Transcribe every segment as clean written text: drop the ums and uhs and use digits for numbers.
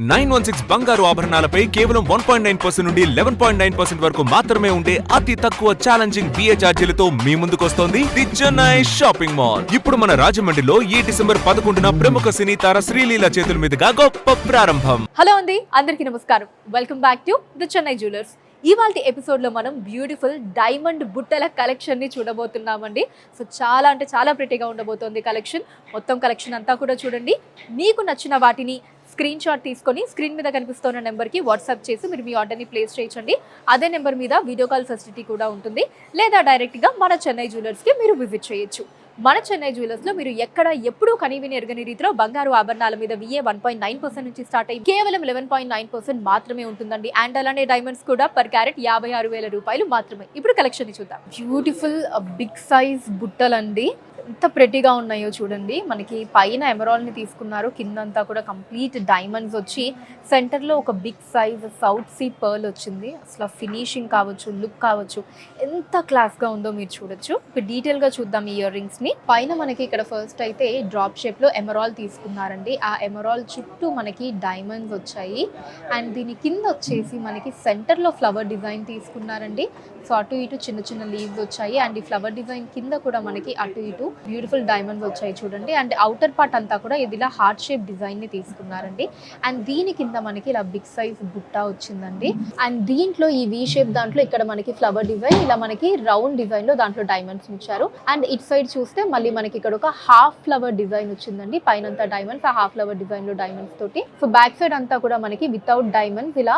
916 బంగారు ఆభరణాలపై కేవలం 1.9% నుండి 11.9% వరకు మాత్రమే ఉండే అతి తక్కువ ఛాలెంజింగ్ బిఏ ఛార్జీలతో మీ ముందుకొస్తోంది ది చెన్నై షాపింగ్ మాల్. ఇప్పుడు మన రాజమండ్రిలో ఈ డిసెంబర్ 11న ప్రముఖ సినీ తార శ్రీలీల చేతుల మీదుగా గొప్ప ప్రారంభం. హలో అండి, అందరికీ నమస్కారం. Welcome back to the Chennai jewellers. ఇవాల్టి ఎపిసోడ్లో మనం బ్యూటిఫుల్ డైమండ్ బుట్టల కలెక్షన్ని చూడబోతున్నామండి. సో చాలా అంటే చాలా ప్రిటీగా ఉండబోతోంది కలెక్షన్. మొత్తం కలెక్షన్ అంతా కూడా చూడండి. మీకు నచ్చిన వాటిని స్క్రీన్ షాట్ తీసుకొని స్క్రీన్ మీద కనిపిస్తున్న నెంబర్కి వాట్సాప్ చేసి మీరు మీ ఆర్డర్ని ప్లేస్ చేయించండి. అదే నెంబర్ మీద వీడియో కాల్ ఫెసిలిటీ కూడా ఉంటుంది. లేదా డైరెక్ట్గా మన చెన్నై జ్యువెలర్స్కి మీరు విజిట్ చేయొచ్చు. మన చెన్నై జ్యువెలర్స్లో మీరు ఎక్కడ ఎప్పుడూ కనీవిని ఎరగని రీతిలో బంగారు ఆభరణాల మీద VA 1.9% నుంచి స్టార్ట్ అయ్యి కేవలం 11.9% మాత్రమే ఉంటుందండి. అండ్ అలానే డైమండ్స్ కూడా పర్ క్యారెట్ 56,000 రూపాయలు మాత్రమే. ఇప్పుడు కలెక్షన్ చూద్దాం. బ్యూటిఫుల్ బిగ్ సైజ్ బుట్టలండి. ఎంత ప్రెటీగా ఉన్నాయో చూడండి. మనకి పైన ఎమరాల్డ్ని తీసుకున్నారు, కిందంతా కూడా కంప్లీట్ డైమండ్స్ వచ్చి సెంటర్లో ఒక big size south sea pearl వచ్చింది. అసలు ఫినిషింగ్ కావచ్చు, లుక్ కావచ్చు, ఎంత క్లాస్గా ఉందో మీరు చూడొచ్చు. ఇప్పుడు డీటెయిల్గా చూద్దాం ఈ ఇయర్ రింగ్స్ని. పైన మనకి ఇక్కడ ఫస్ట్ అయితే డ్రాప్ షేప్లో ఎమరాల్డ్ తీసుకున్నారండి. ఆ ఎమరాల్డ్ చుట్టూ మనకి డైమండ్స్ వచ్చాయి. అండ్ దీని కింద వచ్చేసి మనకి సెంటర్లో ఫ్లవర్ డిజైన్ తీసుకున్నారండి. సో అటు ఇటు చిన్న చిన్న లీవ్స్ వచ్చాయి. అండ్ ఈ ఫ్లవర్ డిజైన్ కింద కూడా మనకి అటు ఇటు బ్యూటిఫుల్ డైమండ్స్ వచ్చాయి చూడండి. అండ్ అవుటర్ పార్ట్ అంతా కూడా ఇది ఇలా హార్ట్ షేప్ డిజైన్ ని తీసుకున్నారండి. అండ్ దీని కింద మనకి ఇలా బిగ్ సైజ్ బుట్ట వచ్చిందండి. అండ్ దీంట్లో ఈ వి షేప్ దాంట్లో ఇక్కడ మనకి ఫ్లవర్ డిజైన్, ఇలా మనకి రౌండ్ డిజైన్ లో దాంట్లో డైమండ్స్ ఇచ్చారు. అండ్ ఇట్ సైడ్ చూస్తే మళ్ళీ మనకి ఇక్కడ ఒక హాఫ్ ఫ్లవర్ డిజైన్ వచ్చిందండి. పైన అంతా డైమండ్స్, ఆ హాఫ్ ఫ్లవర్ డిజైన్ లో డైమండ్స్ తోటి. సో బ్యాక్ సైడ్ అంతా కూడా మనకి వితౌట్ డైమండ్స్ ఇలా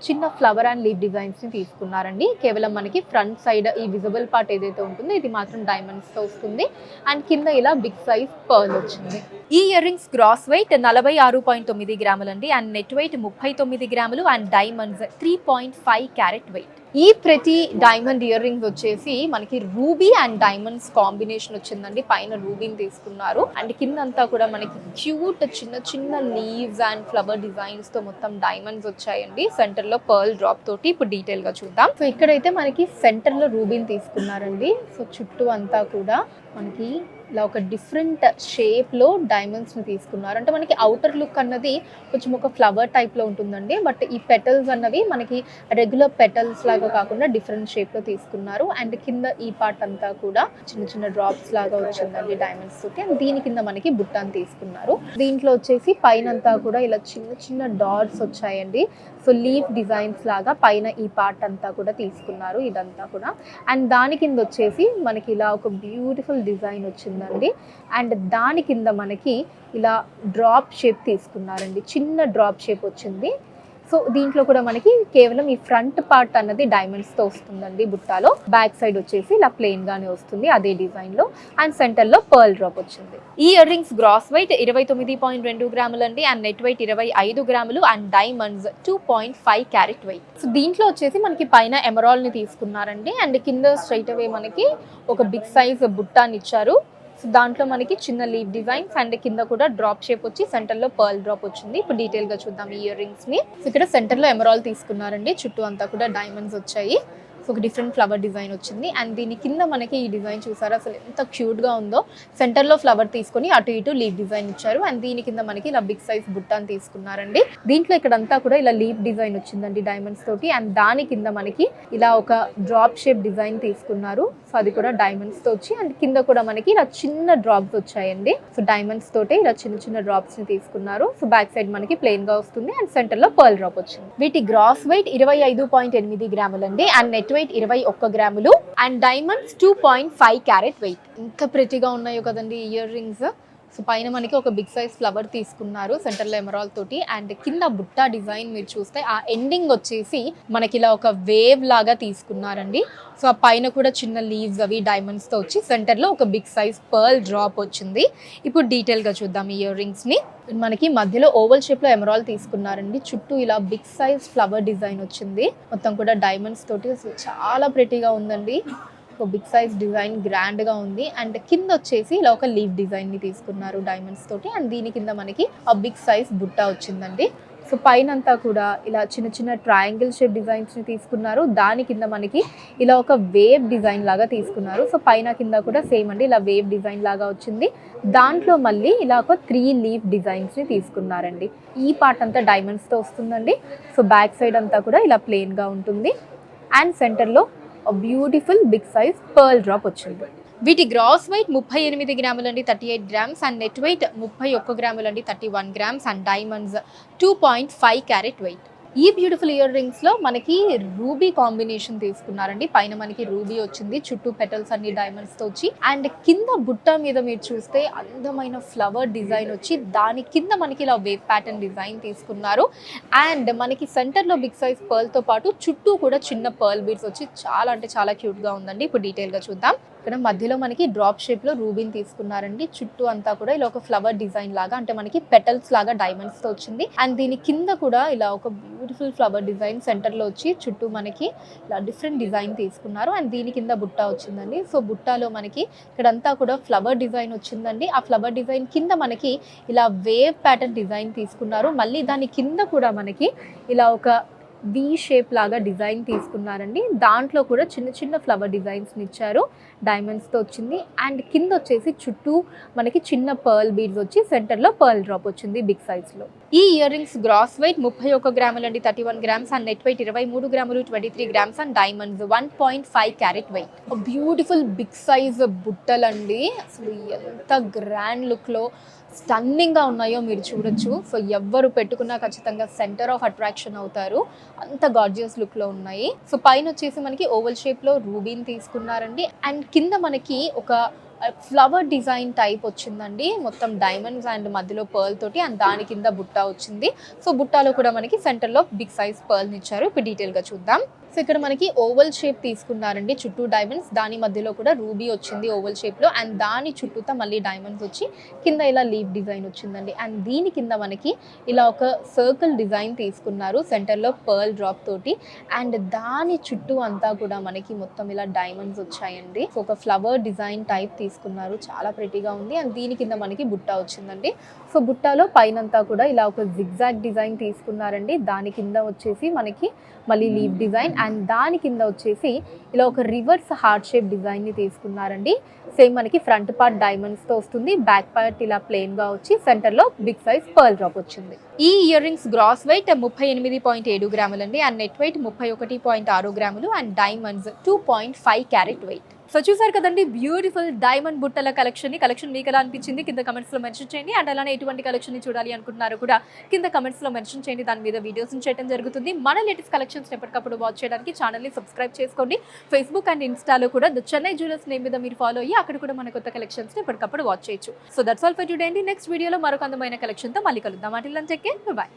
చిన్న ఫ్లవర్ అండ్ లీవ్ డిజైన్స్ ని తీసుకున్నారండి. కేవలం మనకి ఫ్రంట్ సైడ్ ఈ విజిబుల్ పార్ట్ ఏదైతే ఉంటుందో ఇది మాత్రం డైమండ్స్ తో వస్తుంది. అండ్ కింద ఇలా బిగ్ సైజ్ పర్ల్ వచ్చింది. ఈ ఇయర్ రింగ్స్ గ్రాస్ వెయిట్ 46.9 గ్రాములండి. అండ్ నెట్ వెయిట్ 39 గ్రాములు. And diamonds 3.5 carat weight. ఈ ప్రతి డైమండ్ ఇయర్ రింగ్స్ వచ్చేసి మనకి రూబీ అండ్ డైమండ్స్ కాంబినేషన్ వచ్చిందండి. పైన రూబీని తీసుకున్నారు. అండ్ కింద అంతా కూడా మనకి క్యూట్ చిన్న చిన్న లీవ్స్ అండ్ ఫ్లవర్ డిజైన్స్ తో మొత్తం డైమండ్స్ వచ్చాయండి. సెంటర్ లో పర్ల్ డ్రాప్ తోటి ఇప్పుడు డీటెయిల్ గా చూద్దాం. సో ఇక్కడైతే మనకి సెంటర్ లో రూబీని తీసుకున్నారండి. సో చుట్టూ అంతా కూడా మనకి ఇలా ఒక డిఫరెంట్ షేప్లో డైమండ్స్ని తీసుకున్నారు. అంటే మనకి అవుటర్ లుక్ అన్నది కొంచెం ఒక ఫ్లవర్ టైప్లో ఉంటుందండి. బట్ ఈ పెటల్స్ అన్నవి మనకి రెగ్యులర్ పెటల్స్ లాగా కాకుండా డిఫరెంట్ షేప్లో తీసుకున్నారు. అండ్ కింద ఈ పార్ట్ అంతా కూడా చిన్న చిన్న డ్రాప్స్ లాగా వచ్చిందండి డైమండ్స్ తోటి. అండ్ దీని కింద మనకి బుట్టాన్ని తీసుకున్నారు. దీంట్లో వచ్చేసి పైన అంతా కూడా ఇలా చిన్న చిన్న డాట్స్ వచ్చాయండి. సో లీఫ్ డిజైన్స్ లాగా పైన ఈ పార్ట్ అంతా కూడా తీసుకున్నారు ఇదంతా కూడా. అండ్ దాని కింద వచ్చేసి మనకి ఇలా ఒక బ్యూటిఫుల్ డిజైన్ వచ్చింది అండి. అండ్ దాని కింద మనకి ఇలా డ్రాప్ షేప్ తీసుకున్నారండి. చిన్న డ్రాప్ షేప్ వచ్చింది. సో దీంట్లో కూడా మనకి కేవలం ఈ ఫ్రంట్ పార్ట్ అన్నది డైమండ్స్ తో వస్తుందండి బుట్టాలో. బ్యాక్ సైడ్ వచ్చేసి ఇలా ప్లెయిన్ గానే వస్తుంది అదే డిజైన్ లో. అండ్ సెంటర్ లో పర్ల్ డ్రాప్ వచ్చింది. ఈ ఇయర్ రింగ్స్ గ్రాస్ వెయిట్ 29.2 గ్రాములు అండి. అండ్ నెట్ వెయిట్ 25 గ్రాములు. And diamonds 2.5 carat weight. So దీంట్లో వచ్చేసి మనకి పైన ఎమరాల్డ్ ని తీసుకున్నారండి. అండ్ కింద స్ట్రైట్ అవే మనకి ఒక బిగ్ సైజ్ బుట్టాని ఇచ్చారు. సో దాంట్లో మనకి చిన్న లీవ్ డిజైన్స్ అండ్ కింద కూడా డ్రాప్ షేప్ వచ్చి సెంటర్ లో పర్ల్ డ్రాప్ వచ్చింది. ఇప్పుడు డీటెయిల్ గా చూద్దాం ఈ ఇయర్ రింగ్స్ ని. సో ఇక్కడ సెంటర్ లో ఎమరాల్డ్ తీసుకున్నారండి. చుట్టూ అంతా కూడా డైమండ్స్ వచ్చాయి. సో ఒక డిఫరెంట్ ఫ్లవర్ డిజైన్ వచ్చింది. అండ్ దీని కింద మనకి ఈ డిజైన్ చూసారా అసలు ఎంత క్యూట్ గా ఉందో. సెంటర్ లో ఫ్లవర్ తీసుకొని అటు ఇటు లీవ్ డిజైన్ ఇచ్చారు. అండ్ దీని కింద మనకి ఇలా బిగ్ సైజ్ బుట్టాని తీసుకున్నారండి. దీంట్లో ఇక్కడంతా కూడా ఇలా లీవ్ డిజైన్ వచ్చిందండి డైమండ్స్ తోటి. అండ్ దాని కింద మనకి ఇలా ఒక డ్రాప్ షేప్ డిజైన్ తీసుకున్నారు. సో అది కూడా డైమండ్స్ తో వచ్చి. అండ్ కింద కూడా మనకి ఇలా చిన్న డ్రాప్స్ వచ్చాయండి. సో డైమండ్స్ తోటి ఇలా చిన్న చిన్న డ్రాప్స్ ని తీసుకున్నారు. సో బ్యాక్ సైడ్ మనకి ప్లెయిన్ గా వస్తుంది. అండ్ సెంటర్ లో పర్ల్ డ్రాప్ వచ్చింది. వీటి గ్రాస్ వెయిట్ 25.8 గ్రాములు అండి. అండ్ నెట్ వెయిట్ 21 గ్రాములు. And diamonds 2.5 carat weight. ఎంత ప్రెటీగా ఉన్నాయో కదండి ఇయర్ రింగ్స్. సో పైన మనకి ఒక బిగ్ సైజ్ ఫ్లవర్ తీసుకున్నారు సెంటర్లో ఎమరాల్డ్ తోటి. అండ్ కింద బుట్టా డిజైన్ మీరు చూస్తే ఆ ఎండింగ్ వచ్చేసి మనకి ఇలా ఒక వేవ్ లాగా తీసుకున్నారండి. సో ఆ పైన కూడా చిన్న లీవ్స్ అవి డైమండ్స్ తో వచ్చి సెంటర్లో ఒక బిగ్ సైజ్ పర్ల్ డ్రాప్ వచ్చింది. ఇప్పుడు డీటెయిల్ గా చూద్దాం ఈ ఇయర్ రింగ్స్ ని. మనకి మధ్యలో ఓవల్ షేప్ లో ఎమరాల్డ్ తీసుకున్నారండి. చుట్టూ ఇలా బిగ్ సైజ్ ఫ్లవర్ డిజైన్ వచ్చింది. మొత్తం కూడా డైమండ్స్ తోటి అసలు చాలా ప్రెటీగా ఉందండి. ఒక బిగ్ సైజ్ డిజైన్ గ్రాండ్ గా ఉంది. అండ్ కింద వచ్చేసి ఇలా ఒక లీవ్ డిజైన్ ని తీసుకున్నారు డైమండ్స్ తోటి. అండ్ దీని కింద మనకి ఆ బిగ్ సైజ్ బుట్ట వచ్చిందండి. సో పైన అంతా కూడా ఇలా చిన్న చిన్న ట్రయాంగిల్ షేప్ డిజైన్స్ని తీసుకున్నారు. దాని కింద మనకి ఇలా ఒక వేవ్ డిజైన్ లాగా తీసుకున్నారు. సో పైన కింద కూడా సేమ్ అండి, ఇలా వేవ్ డిజైన్ లాగా వచ్చింది. దాంట్లో మళ్ళీ ఇలా ఒక 3 లీఫ్ డిజైన్స్ని తీసుకున్నారండి. ఈ పార్ట్ అంతా డైమండ్స్తో వస్తుందండి. సో బ్యాక్ సైడ్ అంతా కూడా ఇలా ప్లెయిన్గా ఉంటుంది అండ్ సెంటర్లో beautiful big size pearl drop వచ్చింది. వీటి గ్రాస్ వెయిట్ 38 గ్రాములండి 38 గ్రామ్స్ అండ్ నెట్ వెయిట్ 31 గ్రాములండి 31 grams and diamonds 2.5 carat weight. ఈ బ్యూటిఫుల్ ఇయర్ రింగ్స్లో మనకి రూబీ కాంబినేషన్ తీసుకున్నారండి. పైన మనకి రూబీ వచ్చింది, చుట్టూ పెటల్స్ అన్ని డైమండ్స్తో వచ్చి అండ్ కింద బుట్ట మీద మీరు చూస్తే అందమైన ఫ్లవర్ డిజైన్ వచ్చి దాని కింద మనకి ఇలా వేవ్ ప్యాటర్న్ డిజైన్ తీసుకున్నారు. అండ్ మనకి సెంటర్లో బిగ్ సైజ్ పర్ల్తో పాటు చుట్టూ కూడా చిన్న పర్ల్ బీడ్స్ వచ్చి చాలా అంటే చాలా క్యూట్గా ఉందండి. ఇప్పుడు డీటెయిల్గా చూద్దాం. ఇక్కడ మధ్యలో మనకి డ్రాప్ షేప్లో రూబీని తీసుకున్నారండి. చుట్టూ అంతా కూడా ఇలా ఒక ఫ్లవర్ డిజైన్ లాగా అంటే మనకి పెటల్స్ లాగా డైమండ్స్తో వచ్చింది అండ్ దీని కింద కూడా ఇలా ఒక బ్యూటిఫుల్ ఫ్లవర్ డిజైన్ సెంటర్లో వచ్చి చుట్టూ మనకి ఇలా డిఫరెంట్ డిజైన్ తీసుకున్నారు అండ్ దీని కింద బుట్ట వచ్చిందండి. సో బుట్టాలో మనకి ఇక్కడంతా కూడా ఫ్లవర్ డిజైన్ వచ్చిందండి. ఆ ఫ్లవర్ డిజైన్ కింద మనకి ఇలా వేవ్ ప్యాటర్న్ డిజైన్ తీసుకున్నారు. మళ్ళీ దాని కింద కూడా మనకి ఇలా ఒక వి షేప్ లాగా డిజైన్ తీసుకున్నారండి. దాంట్లో కూడా చిన్న చిన్న ఫ్లవర్ డిజైన్స్ని ఇచ్చారు, డైమండ్స్తో వచ్చింది అండ్ కింద వచ్చేసి చుట్టూ మనకి చిన్న పర్ల్ బీడ్స్ వచ్చి సెంటర్లో పర్ల్ డ్రాప్ వచ్చింది బిగ్ సైజ్లో. ఈ ఇయర్ రింగ్స్ గ్రాస్ వెయిట్ 31 గ్రాములండి 31 గ్రామ్స్ అండ్ నెట్ వెయిట్ 23 గ్రాములు 23 grams and diamonds 1.5 carat weight. Beautiful big size బుట్టలండి. అసలు ఎంత గ్రాండ్ లుక్లో స్టన్నింగ్గా ఉన్నాయో మీరు చూడొచ్చు. సో ఎవ్వరు పెట్టుకున్నా ఖచ్చితంగా సెంటర్ ఆఫ్ అట్రాక్షన్ అవుతారు, అంత గార్జియస్ లుక్లో ఉన్నాయి. సో పైన వచ్చేసి మనకి ఓవల్ షేప్లో రూబీని తీసుకున్నారండి అండ్ కింద మనకి ఒక ఫ్లవర్ డిజైన్ టైప్ వచ్చిందండి. మొత్తం డైమండ్స్ అండ్ మధ్యలో పర్ల్ తోటి అండ్ దాని కింద బుట్ట వచ్చింది. సో బుట్టాలో కూడా మనకి సెంటర్లో బిగ్ సైజ్ పర్ల్ని ఇచ్చారు. ఇప్పుడు డీటెయిల్గా చూద్దాం. సో ఇక్కడ మనకి ఓవల్ షేప్ తీసుకున్నారండి, చుట్టూ డైమండ్స్, దాని మధ్యలో కూడా రూబీ వచ్చింది ఓవల్ షేప్లో అండ్ దాని చుట్టూతో మళ్ళీ డైమండ్స్ వచ్చి కింద ఇలా లీఫ్ డిజైన్ వచ్చిందండి అండ్ దీని కింద మనకి ఇలా ఒక సర్కిల్ డిజైన్ తీసుకున్నారు సెంటర్లో పర్ల్ డ్రాప్ తోటి అండ్ దాని చుట్టూ అంతా కూడా మనకి మొత్తం ఇలా డైమండ్స్ వచ్చాయండి. సో ఒక ఫ్లవర్ డిజైన్ టైప్ తీసుకున్నారు, చాలా ప్రెటీగా ఉంది అండ్ దీని కింద మనకి బుట్ట వచ్చిందండి. సో బుట్టాలో పైనంతా కూడా ఇలా ఒక జిగ్జాగ్ డిజైన్ తీసుకున్నారండి. దాని కింద వచ్చేసి మనకి మళ్ళీ లీఫ్ డిజైన్ అండ్ దాని కింద వచ్చేసి ఇలా ఒక రివర్స్ హార్ట్ షేప్ డిజైన్ని తీసుకున్నారండి. సేమ్ మనకి ఫ్రంట్ పార్ట్ డైమండ్స్తో వస్తుంది, బ్యాక్ పార్ట్ ఇలా ప్లెయిన్గా వచ్చి సెంటర్లో బిగ్ సైజ్ పర్ల్ డ్రాప్ వచ్చింది. ఈ ఇయర్ రింగ్స్ గ్రాస్ వెయిట్ 38.7 గ్రాములండి అండ్ నెట్ వెయిట్ 31.6 గ్రాములు and diamonds 2.5 carat weight. So చూసారు కదండి బ్యూటిఫుల్ డైమండ్ బుట్టల కలెక్షన్ మీకు ఎలా అనిపించింది కింద కమెంట్స్లో మెన్షన్ చేయండి అండ్ అలానే ఎటువంటి కలెక్షన్ని చూడాలి అనుకుంటున్నారు కూడా కింద కమెంట్స్లో మెన్షన్ చేయండి. దాని మీద వీడియోస్ చేయడం జరుగుతుంది. మన లేటెస్ట్ కలెక్షన్స్ ఎప్పటికప్పుడు వాచ్ చేయడానికి ఛానల్ని సబ్స్క్రైబ్ చేసుకోండి. ఫేస్బుక్ అండ్ ఇన్స్టాలో కూడా ద చెన్నై జ్యువెలర్స్ నేమ్ మీద మీరు ఫాలో అయ్యి అక్కడ కూడా మన కొత్త కలెక్షన్స్ని ఎప్పటికప్పుడు వాచ్ చేయొచ్చు. So that's all for today అండి. నెక్స్ట్ వీడియోలో మరొక అందమైన కలెక్షన్తో మళ్ళీ కలుద్దాం. అటిల్ టేక్ కేర్, బై.